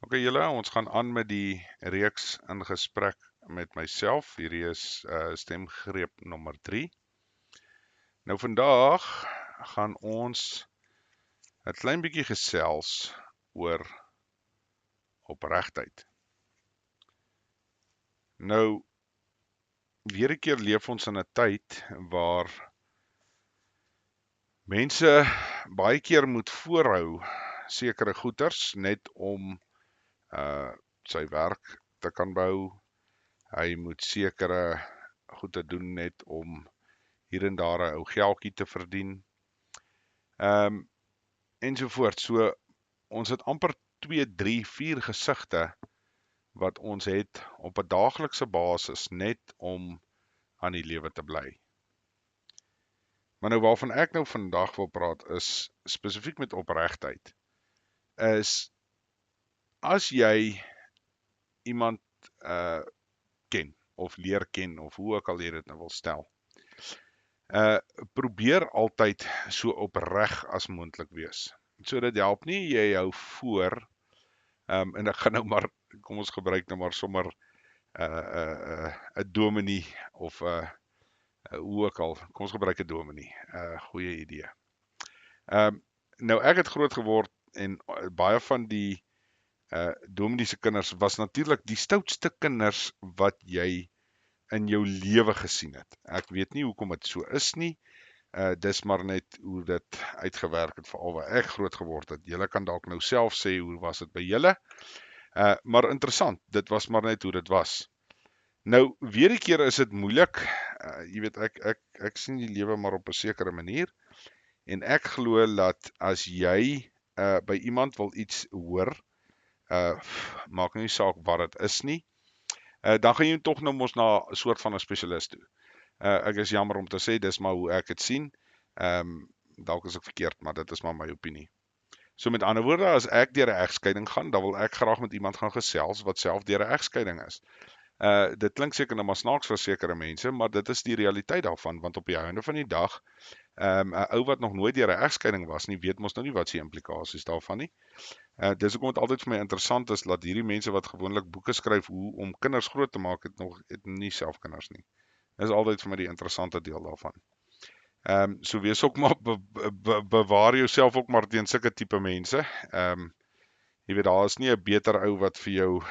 Okay, julle, ons gaan aan met die reeks in gesprek met myself. Hierdie is stemgreep nommer 3. Nou vandag gaan ons 'n klein bietjie gesels oor opregtheid. Nou, weer 'n keer leef ons in 'n tyd waar mense baie keer moet voorhou sekere goeders net om sy werk te kan behou. Hy moet sekere goede doen net om hier en daar 'n ou geldjie te verdien. Ensovoort. So ons het amper 2, 3, 4 gesigte wat ons het op 'n daaglikse basis net om aan die lewe te bly. Maar nou waarvan ek nou vandag wil praat is spesifiek met opregtheid. Is as jy iemand ken of leer ken of hoe ook al jy dit nou wil stel. Probeer altyd so opreg as moontlik wees. So dit help nie jy hou voor en ek gaan nou maar, kom ons gebruik nou maar sommer 'n dominee of hoe ook al, kom ons gebruik 'n dominee, goeie idee. Nou ek het groot geword en baie van die dominee se kinders was natuurlik die stoutste kinders wat jy in jou lewe gesien het. Ek weet nie hoekom dit so is nie. Dis maar net hoe dit uitgewerk het veral waar ek groot geword het. Julle kan dalk nou self sê hoe was dit by julle? Maar interessant, dit was maar net hoe dit was. Nou, weer 'n keer is dit moeilik. Jy weet ek sien die lewe maar op 'n sekere manier en ek glo dat as jy by iemand wil iets hoor, maak nie saak wat dit is nie, dan gaan jy tog nou mos na 'n soort van 'n spesialis toe. Ek is jammer om te sê, dis maar hoe ek dit sien. Dalk is ek verkeerd, maar dit is maar my opinie. So met ander woorde, as ek deur 'n egskeiding gaan, dan wil ek graag met iemand gaan gesels wat self deur 'n egskeiding is. Dit klink seker nou maar snaaks vir sekere mense, maar dit is die realiteit daarvan, want op die einde van die dag, 'n ou wat nog nooit deur 'n egskeiding was nie, weet mos nou nie wat se implikasies daarvan nie. Dis hoekom dit altyd vir my interessant is dat hierdie mense wat gewoonlik boeke skryf hoe om kinders groot te maak, het nie self kinders nie. Dis altyd vir my die interessante deel daarvan. So wees ook maar bewaar jouself ook maar teen sulke tipe mense. Jy weet daar is nie 'n beter ou wat vir jou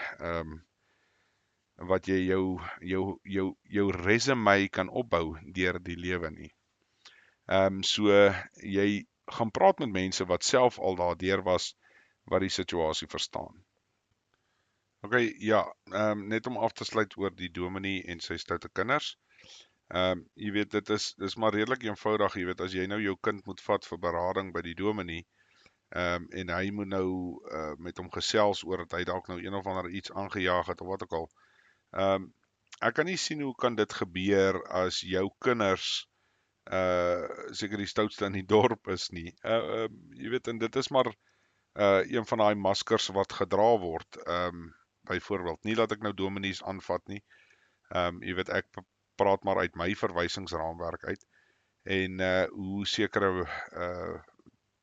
wat jy jou resume kan opbou deur die lewe nie. So jy gaan praat met mense wat self al daardeur was, wat die situasie verstaan. Okay, ja, net om af te sluit oor die dominee en sy stoute kinders. Jy weet dis maar redelik eenvoudig, jy weet as jy nou jou kind moet vat vir berading by die dominee, en hy moet nou met hom gesels oor dat hy dalk nou een of ander iets aangejaag het of wat ook al. Ek kan nie sien hoe kan dit gebeur as jou kinders seker die stoutste in die dorp is nie. Jy weet, en dit is maar een van daai maskers wat gedra word. Byvoorbeeld, nie dat ek nou dominees aanvat nie. Jy weet, ek praat maar uit my verwysingsraamwerk uit en hoe sekere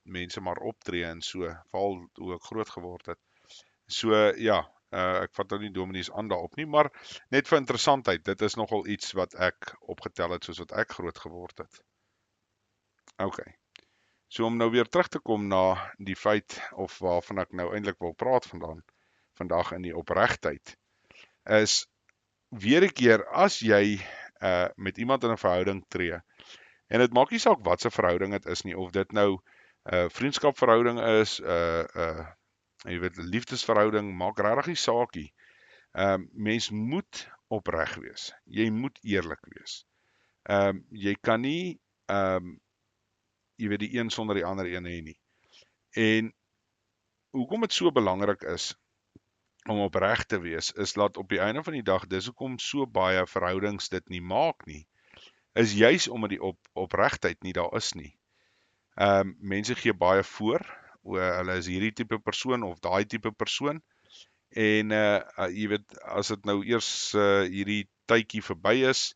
mense maar optree en so, veral hoe ek groot geword het. So ja, ek vat nou nie dominees aan daarop nie, maar net vir interessantheid, dit is nogal iets wat ek opgetel het soos wat ek groot geword het. Okay. So om nou weer terug te kom na die feit of waarvan ek nou eintlik wil praat vandag in die opregtheid, is weer 'n keer as jy met iemand in 'n verhouding tree, en dit maak nie saak wat se verhouding dit is nie, of dit nou 'n vriendskapverhouding is, jy weet 'n liefdesverhouding, maak regtig nie saak nie. Mens moet opreg wees. Jy moet eerlik wees. Jy kan nie jy weet die een sonder die ander een hê nie. En hoekom dit so belangrik is om opreg te wees, is dat op die einde van die dag, dis hoekom so baie verhoudings dit nie maak nie, is juis omdat die opregtheid nie daar is nie. Mense gee baie voor, hulle is hierdie tipe persoon of daai tipe persoon, en jy weet, as dit nou eers hierdie tydjie verby is,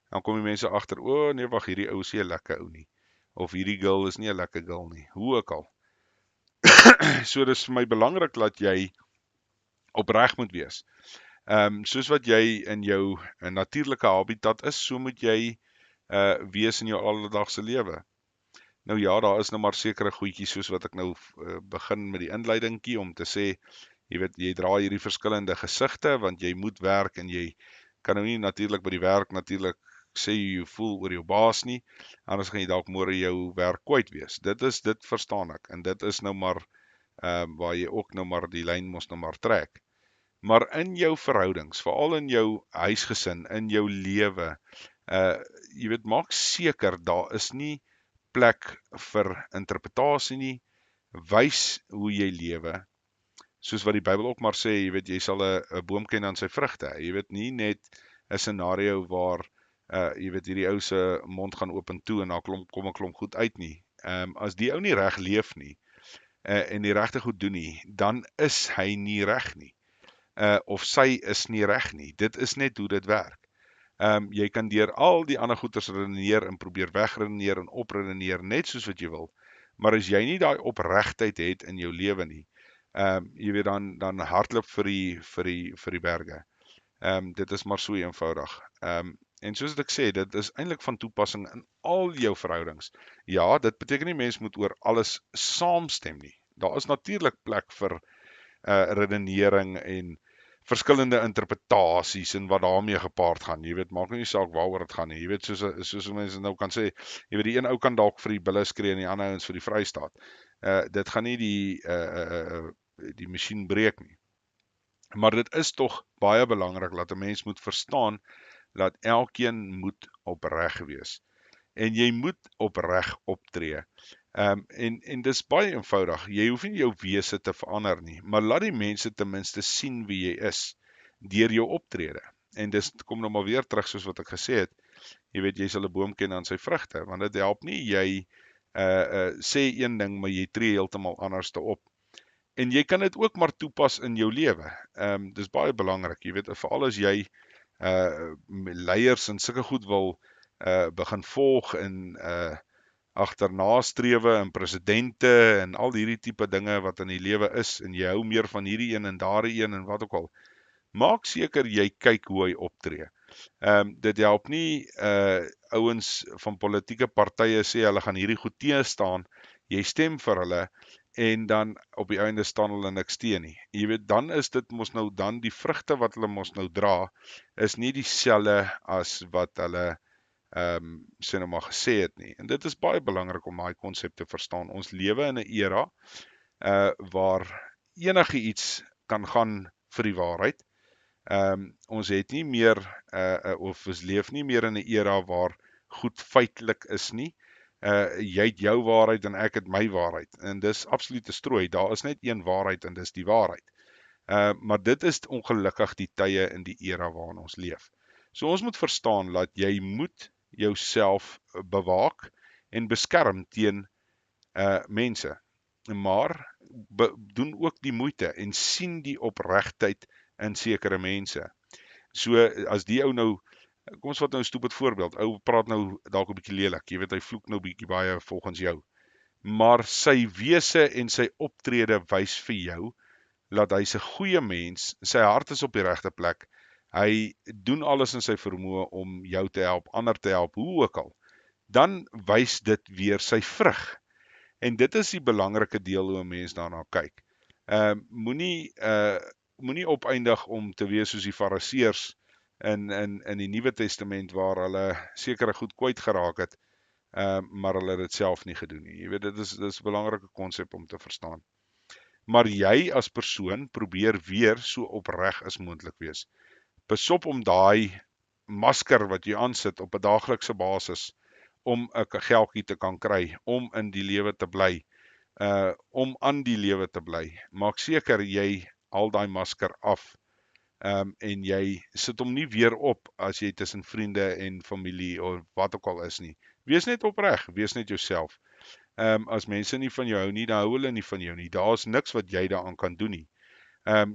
dan kom die mense agter, nee wag, hierdie ou is nie 'n lekker ou nie, of hierdie girl is nie 'n lekker girl nie, hoe ook al. So dis vir my belangrik dat jy opreg moet wees. Soos wat jy in jou natuurlike habitat is, so moet jy wees in jou alledaagse lewe. Nou ja, daar is nou maar sekere goedjies soos wat ek nou begin met die inleidingkie om te sê, jy weet, jy dra hierdie verskillende gesigte want jy moet werk en jy kan nou nie natuurlik by die werk natuurlik sê jy voel oor jou baas nie, anders gaan jy dalk môre jou werk kwyt wees. Dit verstaan ek en dit is nou maar waar jy ook nou maar die lyn mos nou maar trek. Maar in jou verhoudings, veral in jou huisgesin, in jou lewe, jy weet, maak seker daar is nie plek vir interpretasie nie, wys hoe jy lewe, soos wat die Bybel ook maar sê, jy weet, jy sal 'n boom ken aan sy vrugte, jy weet, nie net 'n scenario waar, jy weet, hierdie ou se mond gaan oop en toe en daar kom 'n klomp goed uit nie, as die ou nie reg leef nie, en die regte goed doen nie, dan is hy nie reg nie, of sy is nie reg nie, dit is net hoe dit werk. Jy kan deur al die ander goeters redeneer en probeer wegredeneer en opredeneer net soos wat jy wil. Maar as jy nie daai opregtheid het in jou lewe nie, jy weet dan hardloop vir die berge. Dit is maar so eenvoudig. En soos ek sê, dit is eintlik van toepassing in al jou verhoudings. Ja, dit beteken nie mens moet oor alles saamstem nie. Daar is natuurlik plek vir redenering en verskillende interpretasies en wat daarmee gepaard gaan. Jy weet, maak nie saak waaroor dit gaan nie. Jy weet, soos mense nou kan sê, jy weet, die een ou kan dalk vir die bulle skree en die ander ouens vir die Vrystaat. Dit gaan nie die masjien breek nie. Maar dit is tog baie belangrik dat 'n mens moet verstaan dat elkeen moet opreg wees. En jy moet opreg optree. En dis baie eenvoudig. Jy hoef nie jou wese te verander nie, maar laat die mense ten minste sien wie jy is deur jou optrede. En dis kom nou maar weer terug soos wat ek gesê het. Jy weet, jy sal 'n boom ken aan sy vrugte, want dit help nie jy sê een ding maar jy tree heeltemal anders te op. En jy kan dit ook maar toepas in jou lewe. Dis baie belangrik, jy weet, veral as jy leiers en sulke goed wil begin volg en agterna strewe en presidente en al hierdie tipe dinge wat in die lewe is en jy hou meer van hierdie een en daardie een en wat ook al. Maak seker jy kyk hoe hy optree. Dit help nie ouens van politieke partye sê hulle gaan hierdie goed teenstaan, jy stem vir hulle en dan op die einde staan hulle niks teen nie. Jy weet, dan is dit mos nou dan die vrugte wat hulle mos nou dra is nie dieselfde as wat hulle sê nou maar gesê het nie. En dit is baie belangrik om daai konsep te verstaan. Ons lewe in 'n era waar enige iets kan gaan vir die waarheid. Ons het nie meer of ons leef nie meer in 'n era waar goed feitelik is nie. Jy het jou waarheid en ek het my waarheid. En dis absoluut 'n strooi. Daar is net een waarheid en dis die waarheid. Maar dit is ongelukkig die tye in die era waarin ons leef. So ons moet verstaan dat jy moet jouself bewaak en beskerm teen mense. Maar doen ook die moeite en sien die opregtheid in sekere mense. So as die ou nou, kom ons vat nou 'n stupid voorbeeld. Ou praat nou dalk 'n bietjie lelik. Jy weet, hy vloek nou bietjie baie volgens jou. Maar sy wese en sy optrede wys vir jou dat hy's 'n goeie mens, sy hart is op die regte plek. Hy doen alles in sy vermoë om jou te help, ander te help, hoe ook al. Dan wys dit weer sy vrug. En dit is die belangrike deel hoe 'n mens daarna kyk. Moenie opeindig om te wees soos die Fariseërs in die Nuwe Testament waar hulle sekere goed kwyt geraak het, maar hulle het dit self nie gedoen nie. Jy weet, dit is 'n belangrike konsep om te verstaan. Maar jy as persoon probeer weer so opreg as moontlik wees. Besop om daai masker wat jy aansit op 'n daaglikse basis om 'n geldjie te kan kry, om in die lewe te bly, om aan die lewe te bly. Maak seker jy haal daai masker af, en jy sit hom nie weer op as jy tussen vriende en familie of wat ook al is nie. Wees net opreg, wees net jouself. As mense nie van jou hou nie, dan hou hulle nie van jou nie. Daar's niks wat jy daaraan kan doen nie.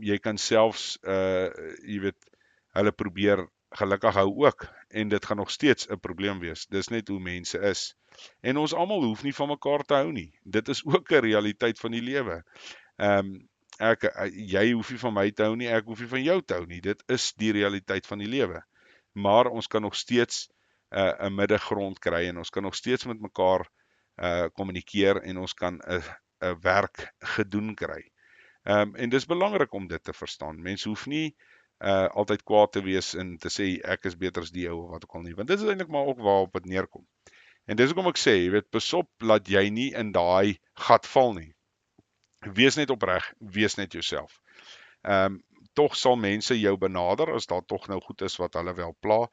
Jy kan selfs, jy weet, hulle probeer gelukkig hou ook, en dit gaan nog steeds 'n probleem wees. Dis net hoe mense is. En ons almal hoef nie van mekaar te hou nie. Dit is ook 'n realiteit van die lewe. Jy hoef nie van my te hou nie, ek hoef nie van jou te hou nie. Dit is die realiteit van die lewe. Maar ons kan nog steeds 'n middelgrond kry en ons kan nog steeds met mekaar kommunikeer en ons kan 'n werk gedoen kry. En dis belangrik om dit te verstaan. Mense hoef nie altyd kwaad te wees en te sê ek is beter as die ou of wat ook al nie, want dit is eintlik maar ook waarop dit neerkom. En dis hoekom ek sê, jy weet, pas op laat jy nie in daai gat val nie. Wees net opreg, wees net jouself. Tog sal mense jou benader as daar tog nou goed is wat hulle wel pla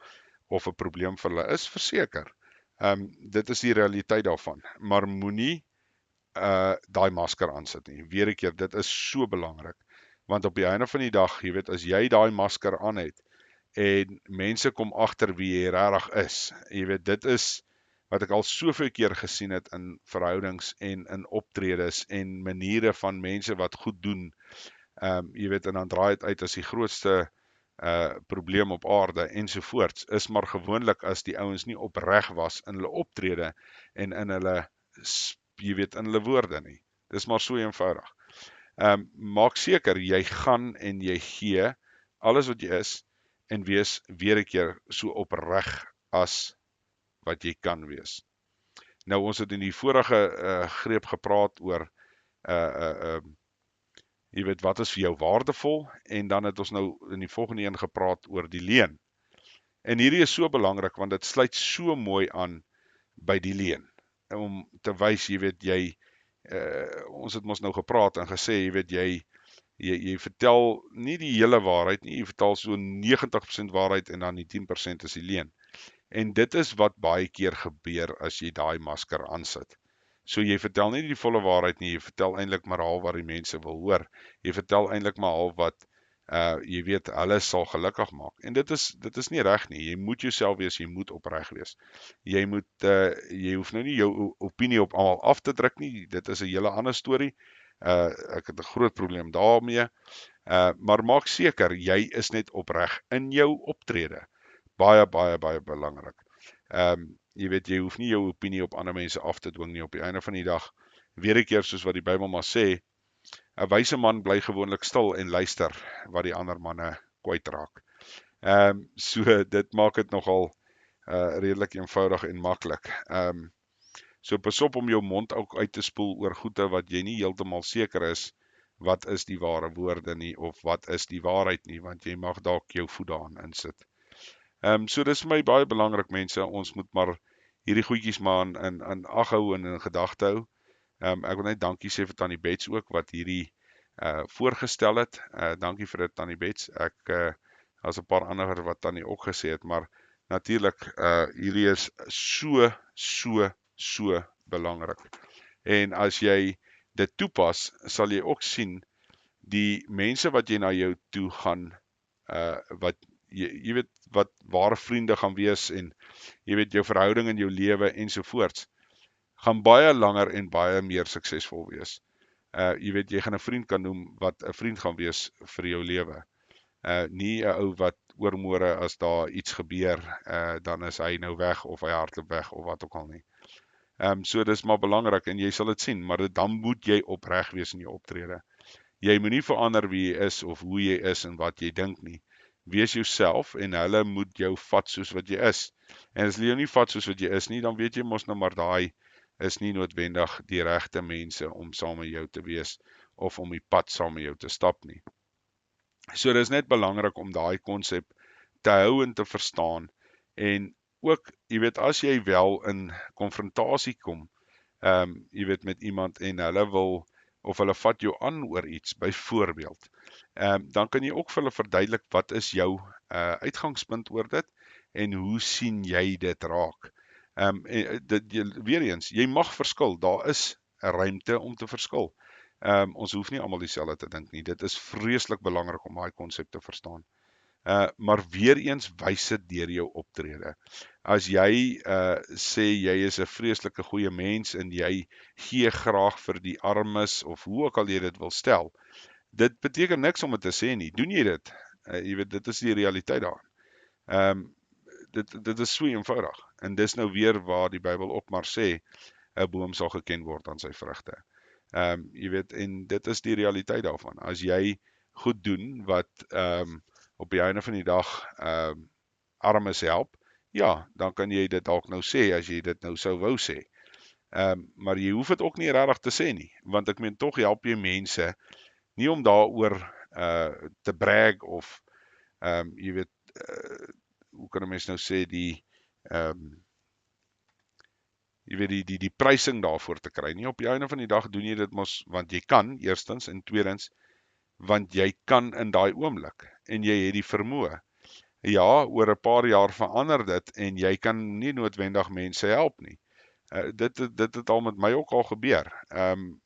of 'n probleem vir hulle is, verseker. Dit is die realiteit daarvan, maar moenie daai masker aansit nie. Weer 'n keer, dit is so belangrik, want op die einde van die dag, jy weet, as jy daai masker aan het en mense kom agter wie jy regtig is, jy weet, dit is wat ek al soveel keer gesien het in verhoudings en in optredes en maniere van mense wat goed doen. Jy weet, en dan draai dit uit as die grootste probleem op aarde ensovoorts, is maar gewoonlik as die ouens nie opreg was in hulle optrede en in hulle jy weet, in hulle woorde nie. Dis maar so eenvoudig. Maak seker jy gaan en jy gee alles wat jy is en wees weer 'n keer so opreg as wat jy kan wees. Nou ons het in die vorige greep gepraat oor jy weet, wat is vir jou waardevol, en dan het ons nou in die volgende een gepraat oor die leuen. En hierdie is so belangrik want dit sluit so mooi aan by die leuen. Om te wys, jy weet, ons het mos nou gepraat en gesê, jy weet, jy vertel nie die hele waarheid nie, jy vertel so 90% waarheid en dan die 10% is die leuen. En dit is wat baie keer gebeur as jy daai masker aansit. So jy vertel nie die volle waarheid nie, jy vertel eintlik maar half wat die mense wil hoor. Jy vertel eintlik maar half wat jy weet, hulle sal gelukkig maak. En dit is nie reg nie. Jy moet jouself wees, jy moet opreg wees. Jy hoef nou nie jou opinie op almal af te druk nie. Dit is 'n hele ander storie. Ek het 'n groot probleem daarmee. Maar maak seker jy is net opreg in jou optrede. Baie belangrik. Jy weet, jy hoef nie jou opinie op ander mense af te dwing nie. Op die einde van die dag, weer 'n keer soos wat die Bybel maar sê, 'n wyse man bly gewoonlik stil en luister wat die ander manne kwytraak. So dit maak dit nogal redelik eenvoudig en maklik. So pas op om jou mond ook uit te spoel oor goede wat jy nie heeltemal seker is wat is die ware woorde nie of wat is die waarheid nie, want jy mag dalk jou voet daarin insit. So dis vir my baie belangrik, mense, ons moet maar hierdie goedjies maar in ag hou en in gedagte hou. Ek wil net dankie sê vir Tannie Bets ook wat hierdie voorgestel het. Dankie vir dit, Tannie Bets. As 'n paar ander wat Tannie ook gesê het, maar natuurlik hierdie is so belangrik. En as jy dit toepas, sal jy ook sien die mense wat jy na jou toe gaan wat jy weet wat ware vriende gaan wees en jy weet jou verhouding in jou lewe ensovoorts gaan baie langer en baie meer suksesvol wees. Jy weet, jy gaan 'n vriend kan noem wat 'n vriend gaan wees vir jou lewe. Nie 'n ou wat oormôre as daar iets gebeur, dan is hy nou weg of hy hardloop weg of wat ook al nie. So dis maar belangrik en jy sal dit sien, maar dan moet jy opreg wees in jou optrede. Jy moenie verander wie jy is of hoe jy is en wat jy dink nie. Wees jouself en hulle moet jou vat soos wat jy is. En as hulle jou nie vat soos wat jy is nie, dan weet jy mos nou maar daai is nie noodwendig die regte mense om saam met jou te wees of om die pad saam met jou te stap nie. So dis net belangrik om daai konsep te hou en te verstaan en ook, jy weet, as jy wel in konfrontasie kom, jy weet, met iemand en hulle wil of hulle vat jou aan oor iets, byvoorbeeld, dan kan jy ook vir hulle verduidelik wat is jou uitgangspunt oor dit en hoe sien jy dit raak. Weer eens, jy mag verskil, daar is 'n ruimte om te verskil. Ons hoef nie almal dieselfde te dink nie, dit is vreeslik belangrik om daai konsep te verstaan. Maar weer eens wys dit deur jou optrede. As jy sê jy is 'n vreeslike goeie mens en jy gee graag vir die armes of hoe ook al jy dit wil stel, dit beteken niks om dit te sê nie. Doen jy dit? Jy weet, dit is die realiteit daar. Dit is so eenvoudig. En dis nou weer waar die Bybel ook maar sê, 'n boom sal geken word aan sy vrugte. Jy weet, en dit is die realiteit daarvan. As jy goed doen wat op die einde van die dag armes help, ja, dan kan jy dit dalk nou sê as jy dit nou sou wou sê. Maar jy hoef dit ook nie regtig te sê nie, want ek meen tog help jy mense nie om daaroor te brag of jy weet hoe kan 'n mens nou sê jy weet die prysing daarvoor te kry nie. Op die einde van die dag doen jy dit mos want jy kan eerstens en tweedens want jy kan in daai oomblik en jy het die vermoë. Ja, oor 'n paar jaar verander dit en jy kan nie noodwendig mense help nie. Dit het al met my ook al gebeur.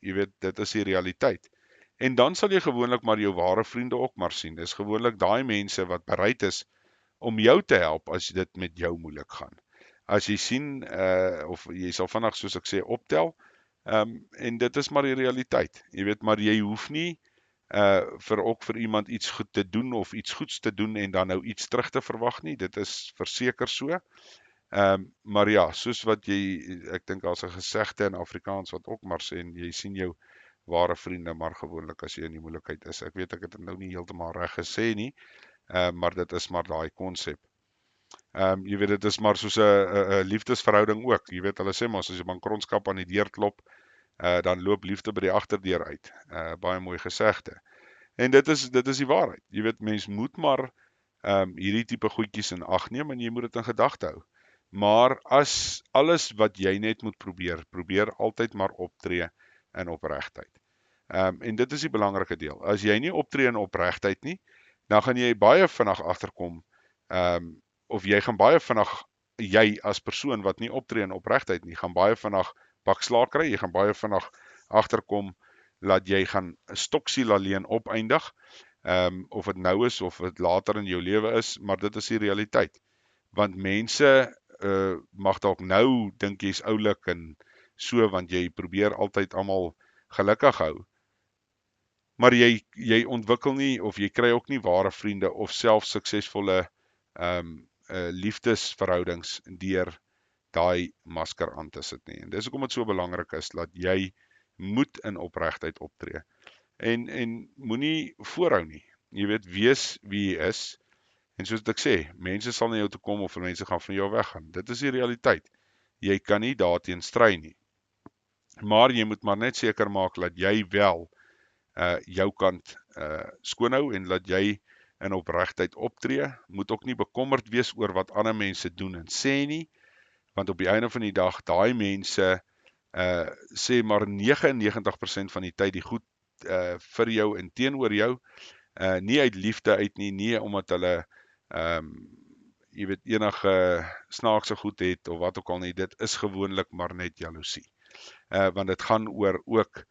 Jy weet, dit is die realiteit. En dan sal jy gewoonlik maar jou ware vriende ook maar sien. Dis gewoonlik daai mense wat bereid is om jou te help as dit met jou moeilik gaan. As jy sien of jy sal vinnig soos ek sê optel, en dit is maar die realiteit. Jy weet, maar jy hoef nie vir iemand iets goed te doen of iets goeds te doen en dan nou iets terug te verwag nie. Dit is verseker so. Maar ja, soos wat ek dink daar's 'n gesegde in Afrikaans wat ook maar sê, en jy sien jou ware vriende maar gewoonlik as jy in die moeilikheid is. Ek weet ek het dit nou nie heeltemal reg gesê nie, maar dit is maar daai konsep. Jy weet, dit is maar soos 'n liefdesverhouding ook. Jy weet, hulle sê mos as jy bankrontskap aan die deur klop, dan loop liefde by die agterdeur uit. Baie mooi gesegde. En dit is die waarheid. Jy weet, mens moet maar hierdie tipe goedjies in ag neem en jy moet dit in gedagte hou. Maar as alles wat jy net moet probeer altyd maar optree in opregtheid. En dit is die belangrike deel. As jy nie optree in opregtheid nie, dan gaan jy baie vinnig agterkom, of jy gaan baie vinnig, jy as persoon wat nie optree in opregtheid nie, gaan baie vinnig bakslaag kry, jy gaan baie vinnig agterkom, dat jy gaan stoksiel alleen opeindig, of dit nou is, of dit later in jou lewe is, maar dit is die realiteit. Want mense mag dalk nou dink jy's oulik en so, want jy probeer altyd almal gelukkig hou, maar jy ontwikkel nie, of jy kry ook nie ware vriende, of self suksesvolle liefdesverhoudings deur daai masker aan te sit nie. En dis hoekom dit so belangrik is, dat jy moet in opregtheid optree. En moenie voorhou nie. Jy weet, wees wie jy is, en soos ek sê, mense sal na jou toe kom, of mense gaan van jou weggaan. Dit is die realiteit. Jy kan nie daarteen stry nie. Maar jy moet maar net seker maak, dat jy wel jou kant skoonhou, en dat jy in opregtheid optree. Moet ook nie bekommerd wees oor wat ander mense doen en sê nie, want op die einde van die dag, daai mense sê maar 99% van die tyd die goed vir jou en teenoor jou, nie uit liefde uit nie omdat hulle jy weet, enige snaakse goed het of wat ook al nie. Dit is gewoonlik maar net jaloesie. Want dit gaan oor ook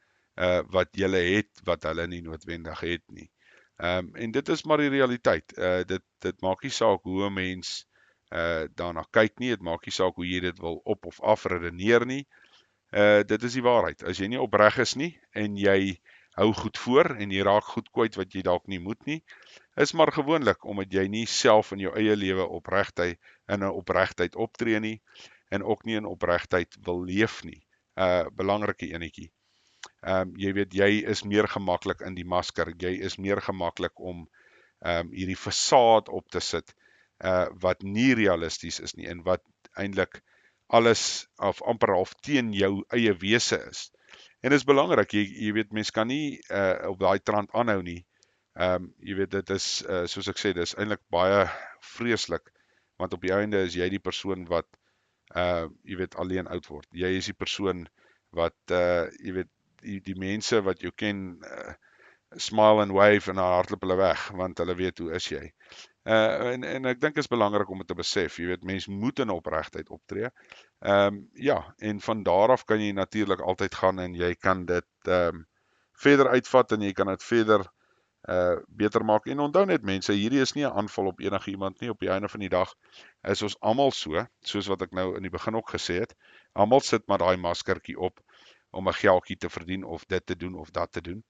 wat julle het, wat hulle nie noodwendig het nie. En dit is maar die realiteit. Dit maak nie saak hoe 'n mens daarna kyk nie, dit maak nie saak hoe jy dit wil op of af redeneer nie. Dit is die waarheid. As jy nie opreg is nie, en jy hou goed voor, en jy raak goed kwyt wat jy dalk nie moet nie, is maar gewoonlik, omdat jy nie self in jou eie lewe in 'n opregtheid optree nie, en ook nie in opregtheid wil leef nie. Belangrike enetjie. Jy weet, jy is meer gemaklik in die masker, jy is meer gemaklik om hierdie fasaad op te sit, wat nie realisties is nie, en wat eintlik alles of amper half teen jou eie wese is. En dit is belangrik, jy weet, mens kan nie op daai trant aanhou nie. Jy weet, dit is, soos ek sê, dit is eintlik baie vreeslik, want op die einde is jy die persoon wat, jy weet, alleen oud word. Jy is die persoon wat, jy weet, die mense wat jou ken, smile and wave, en dan hardloop hulle weg, want hulle weet hoe is jy. En ek dink is belangrik om dit te besef, jy weet, mens moet in opregtheid optree. Ja, en van daar af kan jy natuurlik altyd gaan, en jy kan dit verder uitvat, en jy kan dit verder beter maak. En onthou net mense, hierdie is nie 'n aanval op enige iemand nie. Op die einde van die dag is ons almal so, soos wat ek nou in die begin ook gesê het, almal sit maar daai maskertjie op om 'n geldjie te verdien, of dit te doen of dat te doen.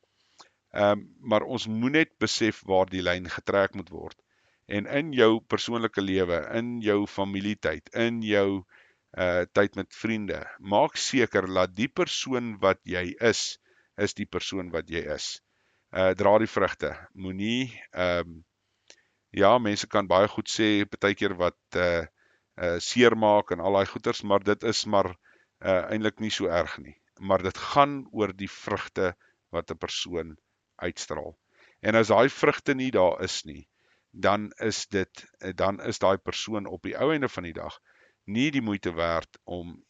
Maar ons moet net besef waar die lyn getrek moet word. En in jou persoonlike lewe, in jou familietyd, in jou tyd met vriende, maak seker dat die persoon wat jy is, is die persoon wat jy is. Dra die vrugte. Moenie ja, mense kan baie goed sê partykeer wat seermaak en al daai goeters, maar dit is maar eintlik nie so erg nie. Maar dit gaan oor die vrugte wat 'n persoon uitstraal. En as daai vrugte nie daar is nie, dan is daai persoon op die ou einde van die dag nie die moeite werd om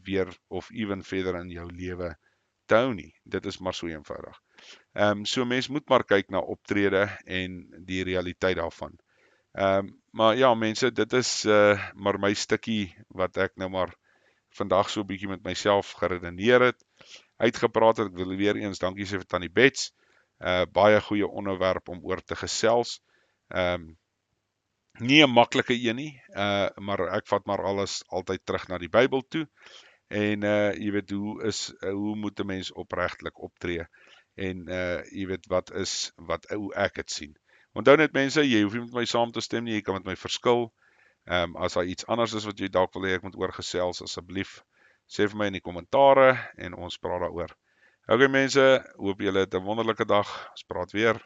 weer of ewen verder in jou lewe te hou nie. Dit is maar so eenvoudig. So mens moet maar kyk na optrede en die realiteit daarvan. Maar ja, mense, dit is maar my stukkie wat ek nou maar vandag so 'n bietjie met myself geredeneer het, uitgepraat het. Ek wil weer eens dankie sê vir Tannie Bets. Baie goeie onderwerp om oor te gesels. Nie 'n maklike een nie, maar ek vat maar alles altyd terug na die Bybel toe. En jy weet hoe moet 'n mens opregtelik optree? En jy weet hoe ek dit sien. Onthou net mense, jy hoef nie met my saam te stem nie, jy kan met my verskil. As daar iets anders is wat jy dalk wil hê ek moet oorgesels, asseblief sê vir my in die kommentare en ons praat daaroor. Okay mense, hoop julle het 'n wonderlike dag. Ons praat weer.